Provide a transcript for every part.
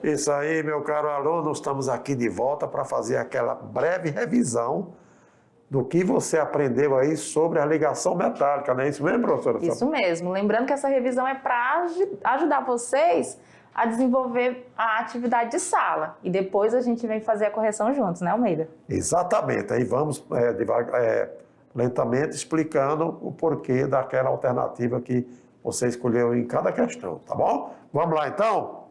Isso aí, meu caro aluno, estamos aqui de volta para fazer aquela breve revisão do que você aprendeu aí sobre a ligação metálica, não é isso mesmo, professora? Isso mesmo. Lembrando que essa revisão é para ajudar vocês a desenvolver a atividade de sala. E depois a gente vem fazer a correção juntos, né, Almeida? Exatamente. Aí vamos lentamente explicando o porquê daquela alternativa que você escolheu em cada questão, tá bom? Vamos lá, então?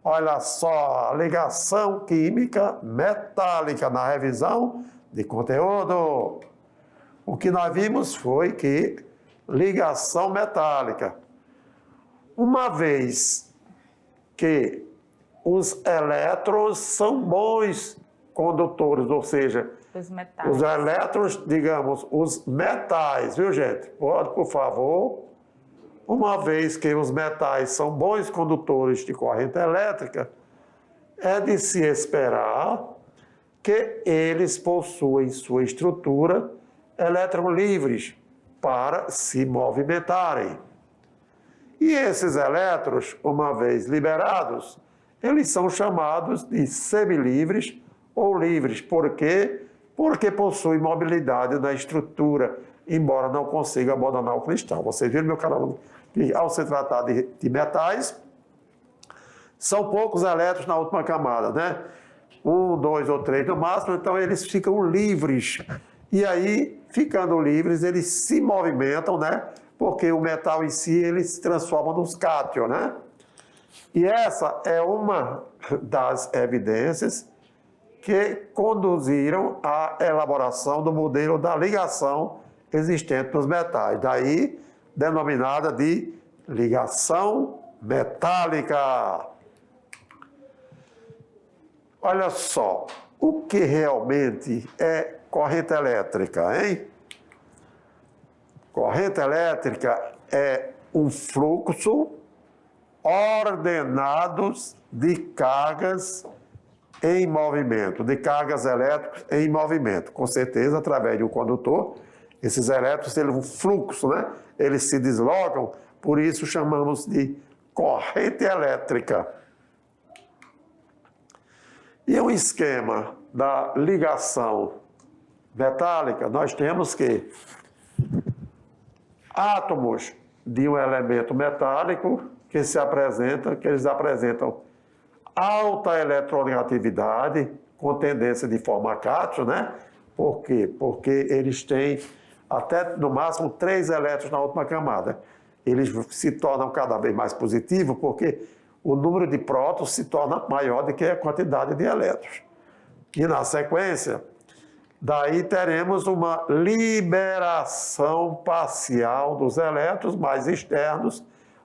Olha só, a ligação química metálica na revisão de conteúdo. O que nós vimos foi que ligação metálica, uma vez que os elétrons são bons condutores, ou seja, os elétrons, digamos, os metais, viu, gente? Pode, por favor. Uma vez que os metais são bons condutores de corrente elétrica, é de se esperar que eles possuem sua estrutura elétrons livres para se movimentarem. E esses elétrons, uma vez liberados, eles são chamados de semilivres ou livres. Por quê? Porque possuem mobilidade na estrutura, embora não consiga abandonar o cristal. Vocês viram, meu caro aluno, que ao se tratar de metais, são poucos elétrons na última camada, né? 1, 2 ou 3 no máximo, então eles ficam livres. E aí, ficando livres, eles se movimentam, né? Porque o metal em si, ele se transforma nos cátions, né? E essa é uma das evidências que conduziram à elaboração do modelo da ligação existente nos metais. Daí, denominada de ligação metálica. Olha só, o que realmente é corrente elétrica, hein? Corrente elétrica é um fluxo ordenado de cargas em movimento, de cargas elétricas em movimento. Com certeza, através de um condutor, esses elétrons têm um fluxo, né? Eles se deslocam, por isso chamamos de corrente elétrica. E o esquema da ligação metálica, nós temos que átomos de um elemento metálico que eles apresentam alta eletronegatividade, com tendência de formar cátions, né? Por quê? Porque eles têm até, no máximo, 3 elétrons na última camada. Eles se tornam cada vez mais positivos porque o número de prótons se torna maior do que a quantidade de elétrons. E, na sequência, daí teremos uma liberação parcial dos elétrons mais externos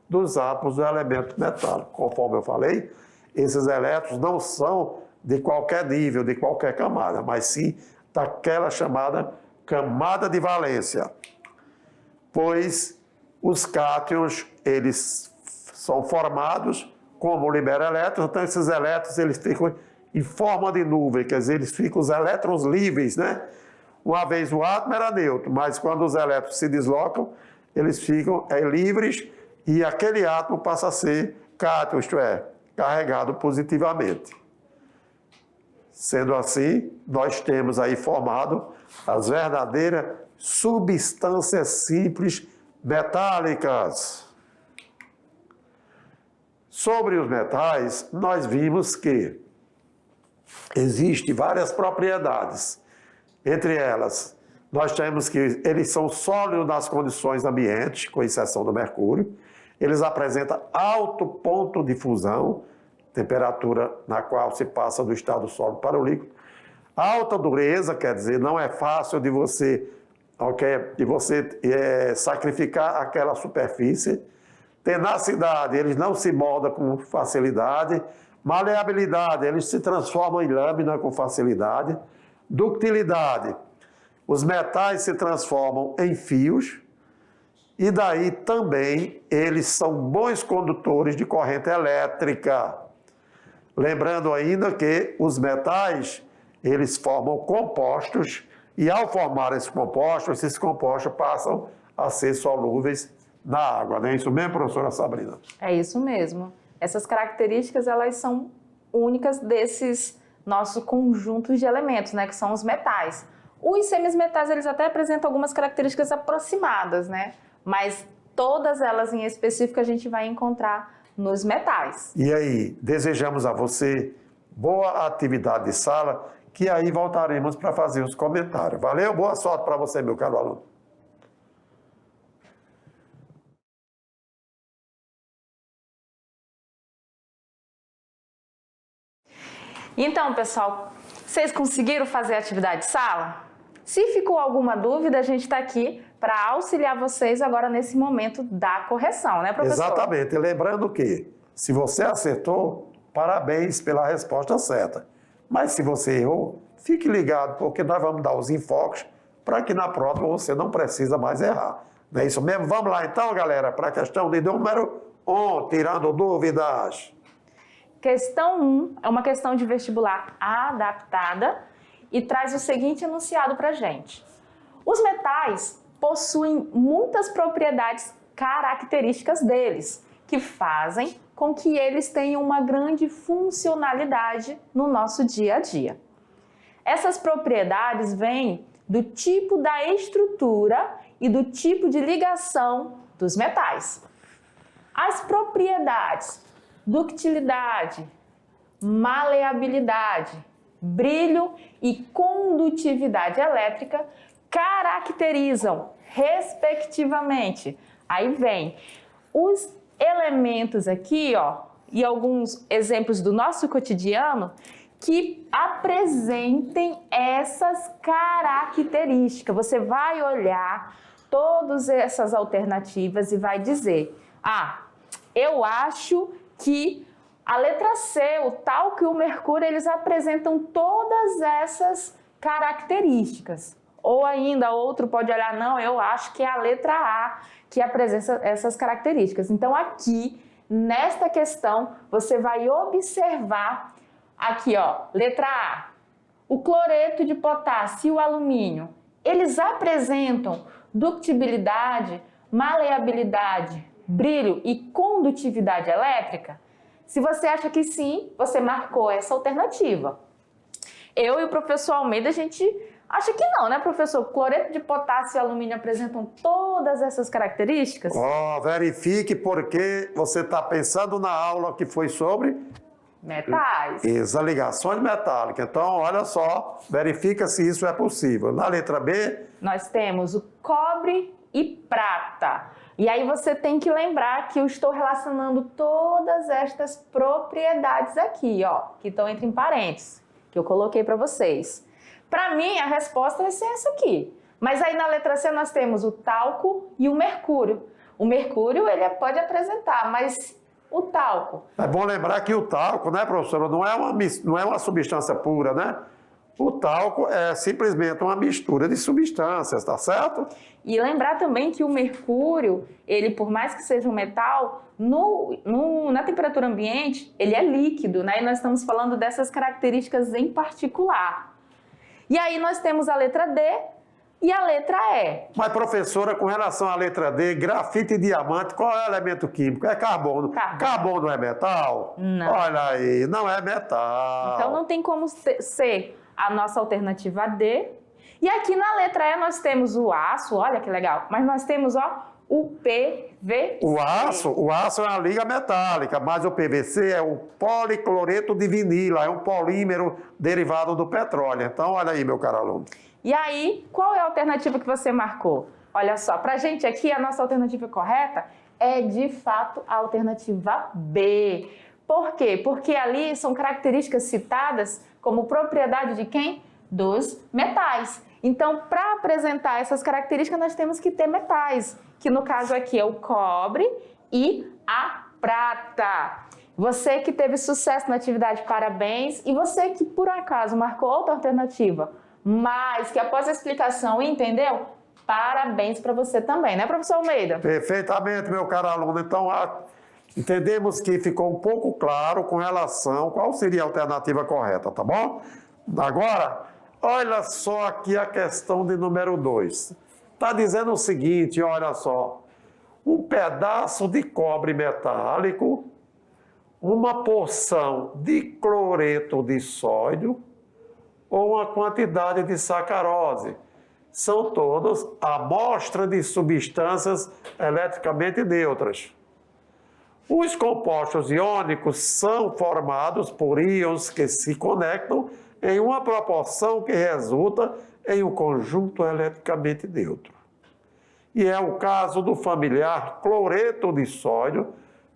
dos átomos do elemento metálico. Conforme eu falei, esses elétrons não são de qualquer nível, de qualquer camada, mas sim daquela chamada camada de valência. Pois os cátions, eles são formados como libera elétrons, então esses elétrons eles ficam em forma de nuvem, quer dizer, eles ficam os elétrons livres, né? Uma vez o átomo era neutro, mas quando os elétrons se deslocam, eles ficam livres e aquele átomo passa a ser cátion, isto é, carregado positivamente. Sendo assim, nós temos aí formado as verdadeiras substâncias simples metálicas. Sobre os metais, nós vimos que existem várias propriedades. Entre elas, nós temos que eles são sólidos nas condições ambientes, com exceção do mercúrio. Eles apresentam alto ponto de fusão, temperatura na qual se passa do estado sólido para o líquido. Alta dureza, quer dizer, não é fácil de você, sacrificar aquela superfície. Tenacidade, eles não se moldam com facilidade. Maleabilidade, eles se transformam em lâmina com facilidade. Ductilidade, os metais se transformam em fios. E daí também eles são bons condutores de corrente elétrica. Lembrando ainda que os metais, eles formam compostos e ao formar esses compostos passam a ser solúveis na água. Não é isso mesmo, professora Sabrina? É isso mesmo. Essas características, elas são únicas desses nossos conjuntos de elementos, né, que são os metais. Os semismetais, eles até apresentam algumas características aproximadas, né, mas todas elas em específico a gente vai encontrar nos metais. E aí, desejamos a você boa atividade de sala, que aí voltaremos para fazer os comentários. Valeu? Boa sorte para você, meu caro aluno. Então, pessoal, vocês conseguiram fazer a atividade de sala? Se ficou alguma dúvida, a gente está aqui para auxiliar vocês agora nesse momento da correção, né, professor? Exatamente. E lembrando que, se você acertou, parabéns pela resposta certa. Mas se você errou, fique ligado, porque nós vamos dar os enfoques para que na próxima você não precisa mais errar. Não é isso mesmo? Vamos lá então, galera, para a questão de número 1, tirando dúvidas. Questão 1 é uma questão de vestibular adaptada e traz o seguinte enunciado para a gente. Os metais possuem muitas propriedades características deles, que fazem com que eles tenham uma grande funcionalidade no nosso dia a dia. Essas propriedades vêm do tipo da estrutura e do tipo de ligação dos metais. As propriedades ductilidade, maleabilidade, brilho e condutividade elétrica caracterizam, respectivamente, aí vem os elementos aqui, ó, e alguns exemplos do nosso cotidiano que apresentem essas características. Você vai olhar todas essas alternativas e vai dizer, eu acho que a letra C, o talco e o mercúrio, eles apresentam todas essas características. Ou ainda, outro pode olhar, não, eu acho que é a letra A que apresenta essas características. Então, aqui, nesta questão, você vai observar, aqui, ó, letra A, o cloreto de potássio e o alumínio, eles apresentam ductibilidade, maleabilidade, brilho e condutividade elétrica? Se você acha que sim, você marcou essa alternativa. Eu e o professor Almeida, a gente acha que não, né, professor? Cloreto de potássio e alumínio apresentam todas essas características? Verifique, porque você está pensando na aula que foi sobre metais. As ligações metálicas. Então, olha só, verifica se isso é possível. Na letra B, nós temos o cobre e prata. E aí você tem que lembrar que eu estou relacionando todas estas propriedades aqui, ó, que estão entre parênteses, que eu coloquei para vocês. Para mim, a resposta vai ser essa aqui. Mas aí na letra C nós temos o talco e o mercúrio. O mercúrio, ele pode apresentar, mas o talco... É bom lembrar que o talco, né, professora, não é uma substância pura, né? O talco é simplesmente uma mistura de substâncias, tá certo? E lembrar também que o mercúrio, ele, por mais que seja um metal, na temperatura ambiente, ele é líquido, né? E nós estamos falando dessas características em particular. E aí nós temos a letra D e a letra E. Mas, professora, com relação à letra D, grafite e diamante, qual é o elemento químico? É carbono. Carbono é metal? Não. Olha aí, não é metal. Então não tem como ser a nossa alternativa D. E aqui na letra E nós temos o aço, olha que legal, mas nós temos, ó, o PVC. O aço é uma liga metálica, mas o PVC é o policloreto de vinila, é um polímero derivado do petróleo. Então, olha aí, meu caro aluno. E aí, qual é a alternativa que você marcou? Olha só, pra gente aqui, a nossa alternativa correta é, de fato, a alternativa B. Por quê? Porque ali são características citadas como propriedade de quem? Dos metais. Então, para apresentar essas características, nós temos que ter metais, que no caso aqui é o cobre e a prata. Você que teve sucesso na atividade, parabéns. E você que, por acaso, marcou outra alternativa, mas que após a explicação entendeu, parabéns para você também, né, professor Almeida? Perfeitamente, meu caro aluno. Então, entendemos que ficou um pouco claro com relação a qual seria a alternativa correta, tá bom? Agora, olha só aqui a questão de número 2. Está dizendo o seguinte, olha só. Um pedaço de cobre metálico uma porção de cloreto de sódio ou uma quantidade de sacarose. São todas amostras de substâncias eletricamente neutras. Os compostos iônicos são formados por íons que se conectam em uma proporção que resulta em um conjunto eletricamente neutro. E é o caso do familiar cloreto de sódio,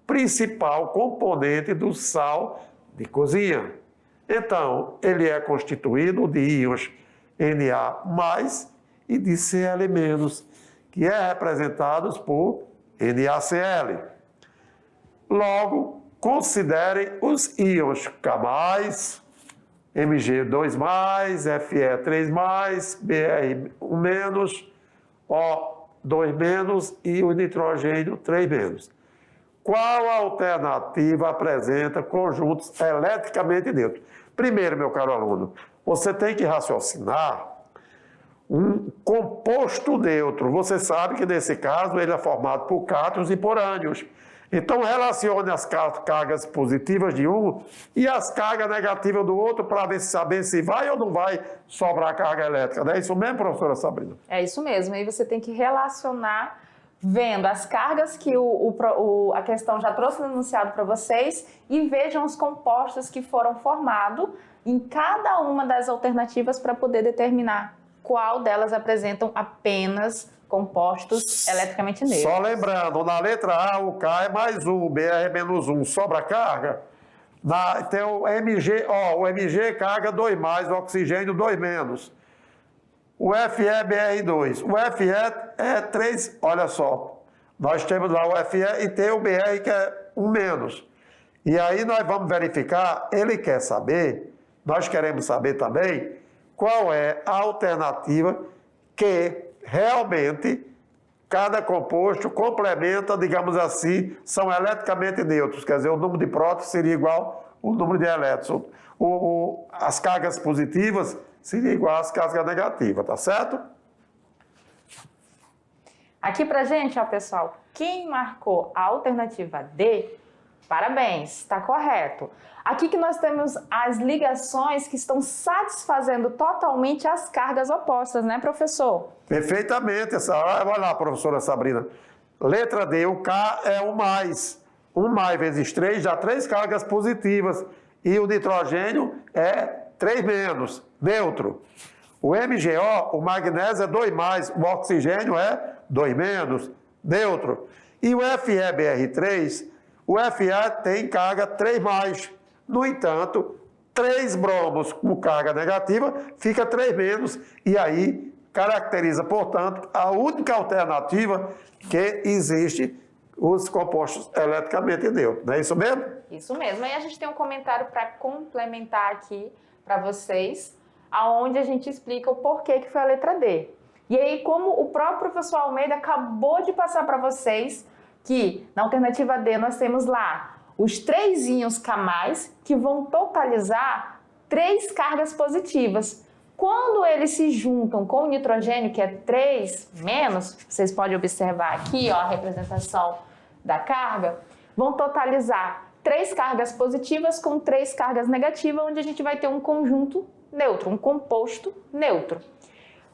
principal componente do sal de cozinha. Então, ele é constituído de íons Na+, e de Cl-, que é representados por NaCl. Logo, considere os íons K+, Mg2+, Fe3+, Br1-, O2- e o nitrogênio 3-. Qual alternativa apresenta conjuntos eletricamente neutros? Primeiro, meu caro aluno, você tem que raciocinar um composto neutro. Você sabe que, nesse caso, ele é formado por cátions e por ânions. Então, relacione as cargas positivas de um e as cargas negativas do outro para saber se vai ou não vai sobrar carga elétrica. Não é isso mesmo, professora Sabrina? É isso mesmo. Aí você tem que relacionar vendo as cargas que a questão já trouxe no enunciado para vocês e vejam os compostos que foram formados em cada uma das alternativas para poder determinar qual delas apresentam apenas compostos eletricamente neutros. Só lembrando, na letra A, o K é +1, o Br é -1, sobra carga. Tem o Mg, o Mg carga 2+, o oxigênio 2-. O Fe é Br2. O Fe é 3, olha só. Nós temos lá o Fe e tem o Br que é 1-. E aí nós vamos verificar, ele quer saber, nós queremos saber também, qual é a alternativa que realmente cada composto complementa, digamos assim, são eletricamente neutros. Quer dizer, o número de prótons seria igual ao número de elétrons. As cargas positivas seria igual às cargas negativas, tá certo? Aqui pra gente, ó, pessoal, quem marcou a alternativa D, parabéns, está correto. Aqui que nós temos as ligações que estão satisfazendo totalmente as cargas opostas, né, professor? Perfeitamente. Olha lá, professora Sabrina. Letra D, o K é o mais. 1+ vezes 3 dá 3 cargas positivas. E o nitrogênio é 3-, neutro. O MgO, o magnésio é 2+, o oxigênio é 2-, neutro. E o FeBr3, o Fe tem carga 3+. No entanto, 3 bromos com carga negativa fica 3-, e aí caracteriza, portanto, a única alternativa que existe os compostos eletricamente neutros. Não é isso mesmo? Isso mesmo. Aí a gente tem um comentário para complementar aqui para vocês, aonde a gente explica o porquê que foi a letra D. E aí, como o próprio professor Almeida acabou de passar para vocês, que na alternativa D nós temos lá os 3 íons K+, que vão totalizar 3 cargas positivas. Quando eles se juntam com o nitrogênio, que é 3-, vocês podem observar aqui, ó, a representação da carga, vão totalizar 3 cargas positivas com 3 cargas negativas, onde a gente vai ter um conjunto neutro, um composto neutro.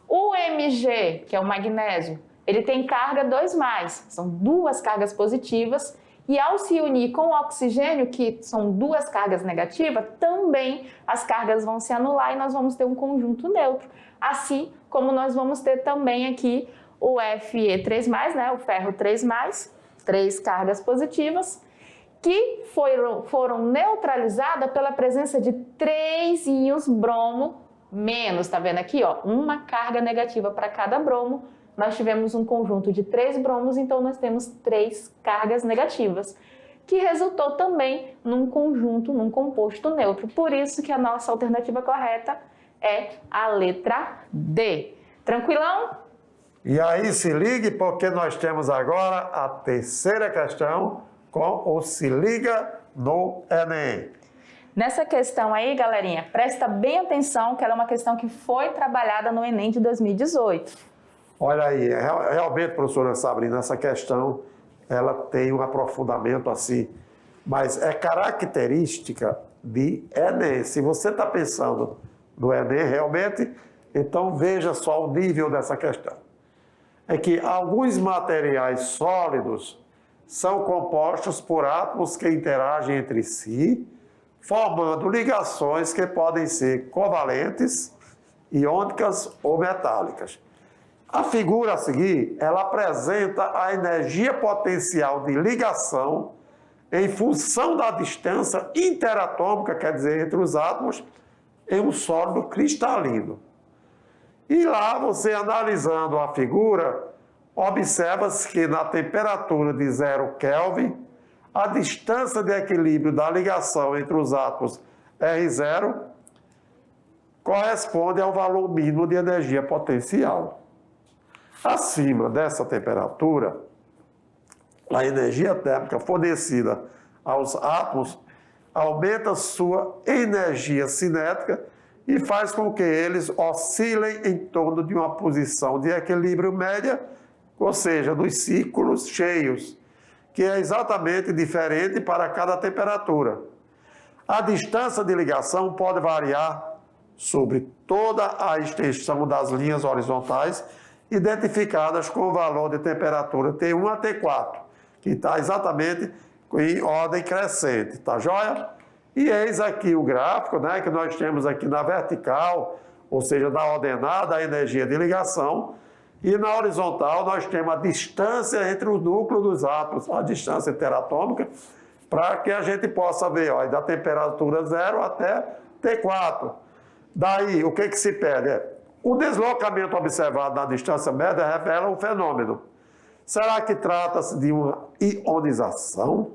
O Mg, que é o magnésio, ele tem carga 2+, são 2 cargas positivas, e ao se unir com o oxigênio, que são 2 cargas negativas, também as cargas vão se anular e nós vamos ter um conjunto neutro. Assim como nós vamos ter também aqui o Fe3+, né, o ferro 3+, 3 cargas positivas, que foram neutralizadas pela presença de 3 íons bromo menos. Tá vendo aqui, ó, uma carga negativa para cada bromo. Nós tivemos um conjunto de 3 bromos, então nós temos 3 cargas negativas, que resultou também num conjunto, num composto neutro. Por isso que a nossa alternativa correta é a letra D. Tranquilão? E aí se ligue, porque nós temos agora a terceira questão com o Se Liga no Enem. Nessa questão aí, galerinha, presta bem atenção que ela é uma questão que foi trabalhada no Enem de 2018. Olha aí, realmente, professora Sabrina, essa questão ela tem um aprofundamento assim mas é característica de Enem. Se você está pensando no Enem realmente, então veja só o nível dessa questão. É que alguns materiais sólidos são compostos por átomos que interagem entre si, formando ligações que podem ser covalentes, iônicas ou metálicas. A figura a seguir, ela apresenta a energia potencial de ligação em função da distância interatômica, quer dizer, entre os átomos, em um sólido cristalino. E lá, você analisando a figura, observa-se que na temperatura de 0 Kelvin, a distância de equilíbrio da ligação entre os átomos R0 corresponde ao valor mínimo de energia potencial. Acima dessa temperatura, a energia térmica fornecida aos átomos aumenta sua energia cinética e faz com que eles oscilem em torno de uma posição de equilíbrio média, ou seja, dos círculos cheios, que é exatamente diferente para cada temperatura. A distância de ligação pode variar sobre toda a extensão das linhas horizontais, identificadas com o valor de temperatura T1 a T4, que está exatamente em ordem crescente, tá joia? E eis aqui o gráfico, né, que nós temos aqui na vertical, ou seja, na ordenada, a energia de ligação, e na horizontal nós temos a distância entre os núcleos dos átomos, a distância interatômica, para que a gente possa ver, ó, da temperatura 0 até T4. Daí, o que se pede? O deslocamento observado na distância média revela um fenômeno. Será que trata-se de uma ionização?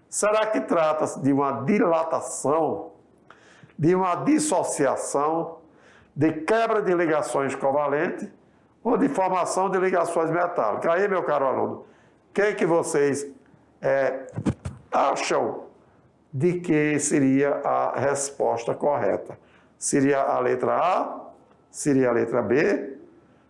Será que trata-se de uma dilatação? De uma dissociação? De quebra de ligações covalentes? Ou de formação de ligações metálicas? Aí, meu caro aluno, o que vocês acham de que seria a resposta correta? Seria a letra A? Seria a letra B?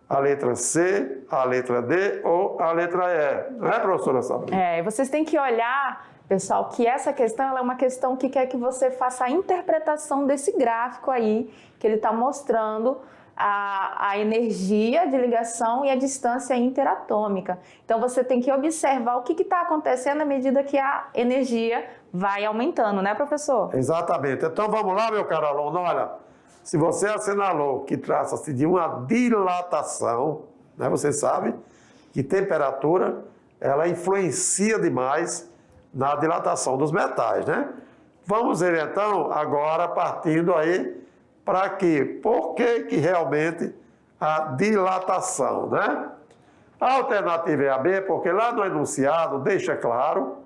A letra C? A letra D? Ou a letra E? Não é, professora Sabrina? Vocês têm que olhar, pessoal, que essa questão ela é uma questão que quer que você faça a interpretação desse gráfico aí, que ele está mostrando a energia de ligação e a distância interatômica. Então, você tem que observar o que está acontecendo à medida que a energia vai aumentando, né, professor? Exatamente. Então, vamos lá, meu caro aluno. Olha, se você assinalou que trata-se de uma dilatação, né, você sabe que temperatura, ela influencia demais na dilatação dos metais, né? Vamos ver, então, agora partindo aí para quê? Por que realmente a dilatação, né? A alternativa é a B, porque lá no enunciado deixa claro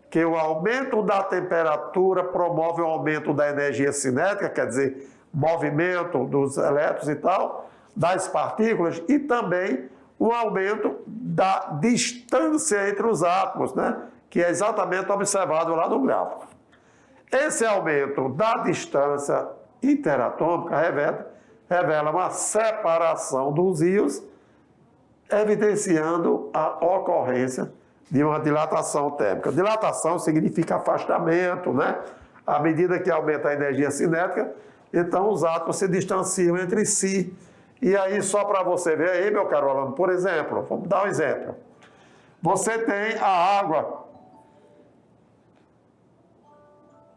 que o aumento da temperatura promove o aumento da energia cinética, quer dizer, movimento dos elétrons e tal, das partículas, e também um aumento da distância entre os átomos, né? Que é exatamente observado lá no gráfico. Esse aumento da distância interatômica revela uma separação dos íons, evidenciando a ocorrência de uma dilatação térmica. Dilatação significa afastamento, né? À medida que aumenta a energia cinética, então os átomos se distanciam entre si. E aí, só para você ver aí, meu caro aluno, por exemplo, vamos dar um exemplo. Você tem a água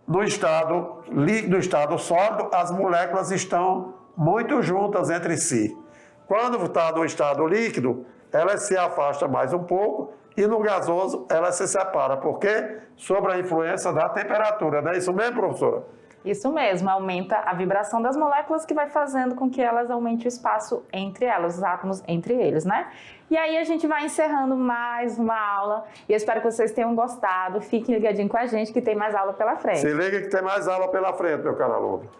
no estado sólido, as moléculas estão muito juntas entre si. Quando está no estado líquido, elas se afastam mais um pouco e no gasoso elas se separam. Por quê? Sob a influência da temperatura. Não é isso mesmo, professora? Isso mesmo, aumenta a vibração das moléculas que vai fazendo com que elas aumentem o espaço entre elas, os átomos entre eles, né? E aí a gente vai encerrando mais uma aula e eu espero que vocês tenham gostado. Fiquem ligadinhos com a gente que tem mais aula pela frente. Se liga que tem mais aula pela frente, meu caro aluno.